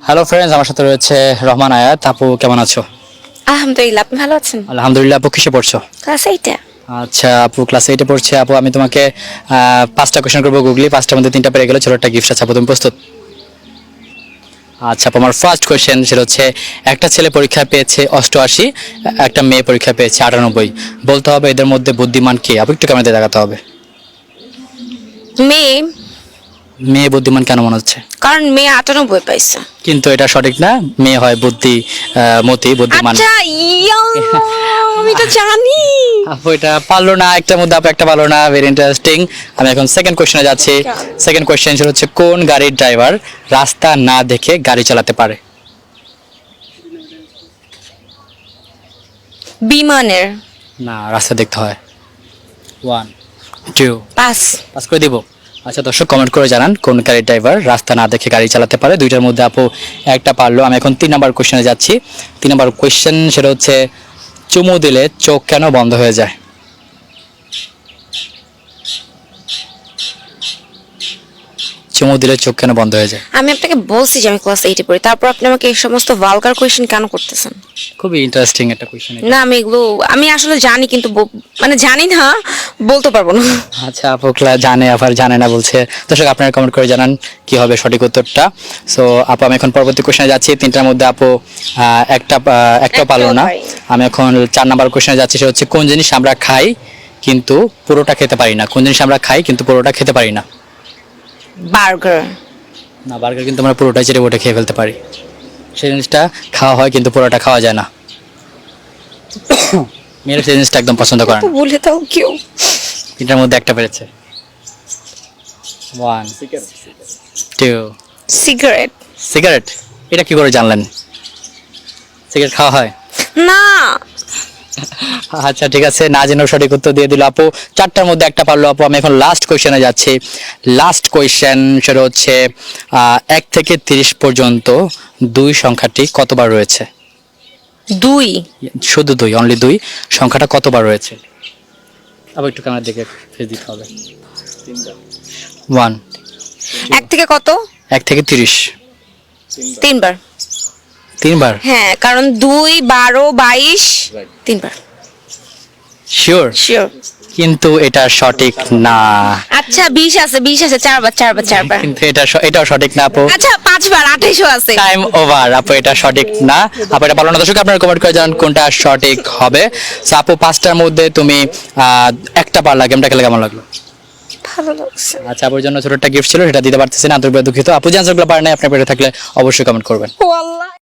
Hello friends, আমার সাথে রয়েছে রহমান আয়াত। আপু কেমন আছো? আলহামদুলিল্লাহ, আপনি ভালো আছেন? আলহামদুলিল্লাহ। আপু কিসে পড়ছো? ক্লাস 8-এ। আচ্ছা, আপু ক্লাস 8-এ পড়ছে। আপু আমি তোমাকে 5টা কোশ্চেন করবো গুগলি, 5টার মধ্যে 3টা পেরে গেলে ছোট একটা গিফট আছে। আপু তুমি প্রস্তুত? আচ্ছা আপু, আমার ফার্স্ট কোশ্চেন সেটা হচ্ছে, একটা ছেলে পরীক্ষায় পেয়েছে 88, একটা মেয়ে পরীক্ষায় পেয়েছে 98। বলতে হবে এদের মধ্যে বুদ্ধিমান কে? আপু একটু ক্যামেরাতে দেখাতে হবে। মেয়ে, মেয়ে বুদ্ধিমান কেন মনে হচ্ছে? কারণ মেয়ে 98 পাইছে। কিন্তু এটা সঠিক না, মেয়ে হয় মতি বুদ্ধিমান। আচ্ছা, আমি তো জানি। আপু এটা পারলো না, একটার মধ্যে আপু একটা পারলো না। Very interesting. আমি এখন সেকেন্ড কোশ্চেনে যাচ্ছি। সেকেন্ড কোশ্চেন সেটা হচ্ছে, কোন গাড়ির ড্রাইভার রাস্তা না দেখে গাড়ি চালাতে পারে? বিমানের। না, রাস্তা দেখতে হয়। 1 2 পাস। পাস করে দিব। আচ্ছা দর্শক, কমেন্ট করে জানান কোন গাড়ির ড্রাইভার রাস্তা না দেখে গাড়ি চালাতে পারে। দুইটার মধ্যে আপু একটা পারলো। আমি এখন 3 নাম্বার কোশ্চেনে যাচ্ছি। 3 নাম্বার কোশ্চেন সেটা হচ্ছে, চুমু দিলে চোখ কেন বন্ধ হয়ে যায়? চুমু দিলে চোখ কেন বন্ধ হয়ে যায়? আমি আপনাকে বলছি যে আমি ক্লাস 8-এ পড়ি, তারপর আপনি আমাকে এই সমস্ত ভালগার কোয়েশ্চেন কেন করতেছেন? খুবই ইন্টারেস্টিং একটা কোশ্চেন। না, আমি এগুলো আমি আসলে জানি, কিন্তু মানে জানি না, বলতে পারবো না। আচ্ছা আপু জানে আবার জানে না বলছে। দর্শক আপনারা কমেন্ট করে জানান কি হবে সঠিক উত্তরটা। সো আপু আমি এখন পরবর্তী কোশ্চেনে যাচ্ছি। 3টার মধ্যে আপু একটা পারলো না। আমি এখন 4 নাম্বার কোশ্চেনে যাচ্ছি। সেটা হচ্ছে, কোন জিনিস আমরা খাই কিন্তু পুরোটা খেতে পারি না? কোন জিনিস আমরা খাই কিন্তু পুরোটা খেতে পারি না? বার্গার। না, বার্গার কিন্তু আমরা পুরোটাই চেটে পুটে খেয়ে ফেলতে পারি। সেই জিনিসটা খাওয়া হয় কিন্তু পুরোটা খাওয়া যায় না। মেয়েরা সেই জিনিসটা একদম পছন্দ করে না। বলে দাও কেউ। 3টার মধ্যে একটা পেরেছে। 1 2 সিগারেট। সিগারেট? এটা কি করে জানলেন? সিগারেট খাওয়া হয়? না। আচ্ছা ঠিক আছে, না জেনেও সঠিক উত্তর দিয়ে দিল আপু। 4টার মধ্যে একটা পারলো আপু। আমি এখন লাস্ট কোয়েশ্চেনে যাচ্ছি। লাস্ট কোয়েশ্চেন সেটা হচ্ছে, 1 থেকে 30 পর্যন্ত 2 সংখ্যাটি কতবার রয়েছে? 2। শুধু 2, অনলি 2 সংখ্যাটা কতবার রয়েছে? আবার একটু ক্যামেরার দিকে ফেস দিতে হবে। 1 1 থেকে কত? 1 থেকে 30 3 বার। 3 বার? হ্যাঁ, কারণ 2, 12, 22, 3 বার। শিওর? শিওর। কিন্তু এটা সঠিক না। আচ্ছা, 20 আছে, 20 আছে, 4 বার, 4 বার, 4 বার। কিন্তু এটাও সঠিক না আপু। আচ্ছা, 5 বার, 28 আছে। টাইম ওভার আপু, এটা সঠিক না। আপু এটা পারলো না। দর্শক আপনারা কমেন্ট করে জানান কোনটা সঠিক হবে। So, আপু 5টার মধ্যে তুমি একটা পারলা। গেমটা খেলে কেমন লাগলো? ভালো লাগছে। আচ্ছা, আপুর জন্য ছোট একটা গিফট ছিল, সেটা দিতে পারতেছি না, আন্তরিকভাবে দুঃখিত। আপু যে আনসারগুলো পারে নাই, আপনি পেরে থাকলে অবশ্যই কমেন্ট করবেন। ও আল্লাহ।